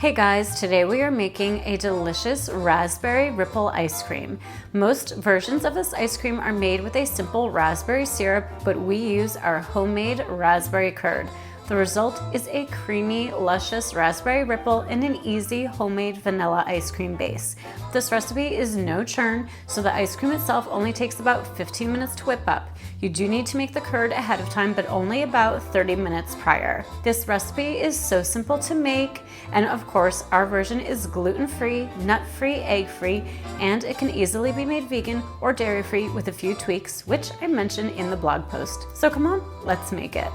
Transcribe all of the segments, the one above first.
Hey guys, today we are making a delicious raspberry ripple ice cream. Most versions of this ice cream are made with a simple raspberry syrup, but we use our homemade raspberry curd. The result is a creamy, luscious raspberry ripple and an easy homemade vanilla ice cream base. This recipe is no churn, so the ice cream itself only takes about 15 minutes to whip up. You do need to make the curd ahead of time, but only about 30 minutes prior. This recipe is so simple to make, and of course, our version is gluten-free, nut-free, egg-free, and it can easily be made vegan or dairy-free with a few tweaks, which I mentioned in the blog post. So come on, let's make it.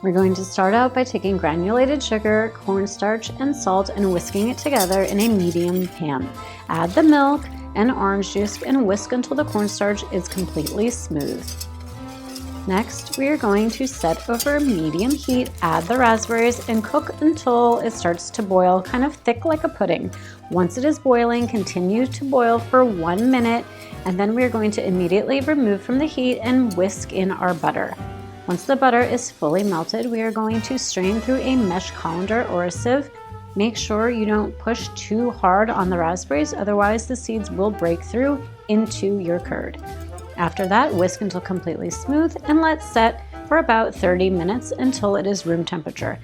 We're going to start out by taking granulated sugar, cornstarch, and salt and whisking it together in a medium pan. Add the milk and orange juice and whisk until the cornstarch is completely smooth. Next, we are going to set over medium heat, add the raspberries, and cook until it starts to boil, kind of thick like a pudding. Once it is boiling, continue to boil for 1 minute, and then we are going to immediately remove from the heat and whisk in our butter. Once the butter is fully melted, we are going to strain through a mesh colander or a sieve. Make sure you don't push too hard on the raspberries, otherwise the seeds will break through into your curd. After that, whisk until completely smooth and let set for about 30 minutes until it is room temperature.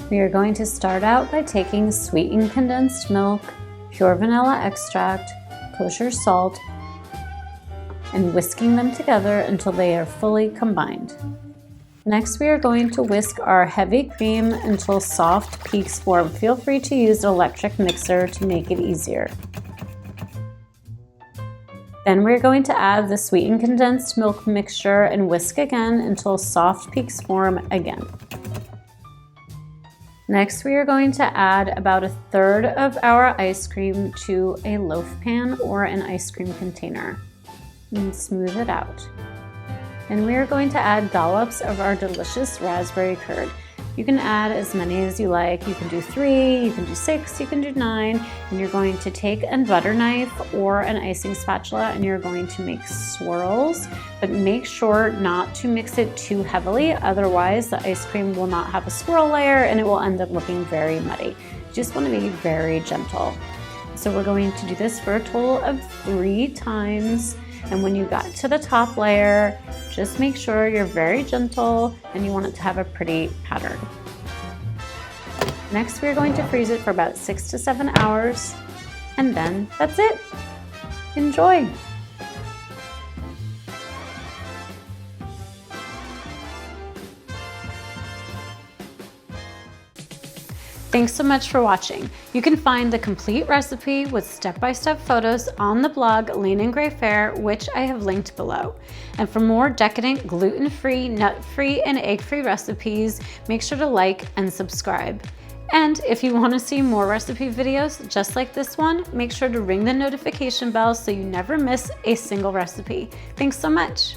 We are going to start out by taking sweetened condensed milk, pure vanilla extract, kosher salt, and whisking them together until they are fully combined. Next, we are going to whisk our heavy cream until soft peaks form. Feel free to use an electric mixer to make it easier. Then we're going to add the sweetened condensed milk mixture and whisk again until soft peaks form again. Next, we are going to add about 1/3 of our ice cream to a loaf pan or an ice cream container and smooth it out. And we are going to add dollops of our delicious raspberry curd. You can add as many as you like. You can do 3, you can do 6, you can do 9, and you're going to take a butter knife or an icing spatula and you're going to make swirls, but make sure not to mix it too heavily, otherwise the ice cream will not have a swirl layer and it will end up looking very muddy. You just want to be very gentle. So we're going to do this for a total of 3 times. And when you got to the top layer, just make sure you're very gentle and you want it to have a pretty pattern. Next, we're going to freeze it for about 6 to 7 hours, and then that's it. Enjoy! Thanks so much for watching. You can find the complete recipe with step-by-step photos on the blog Lean and Gray Fare, which I have linked below. And for more decadent gluten-free, nut-free, and egg-free recipes, make sure to like and subscribe. And if you want to see more recipe videos just like this one, make sure to ring the notification bell so you never miss a single recipe. Thanks so much.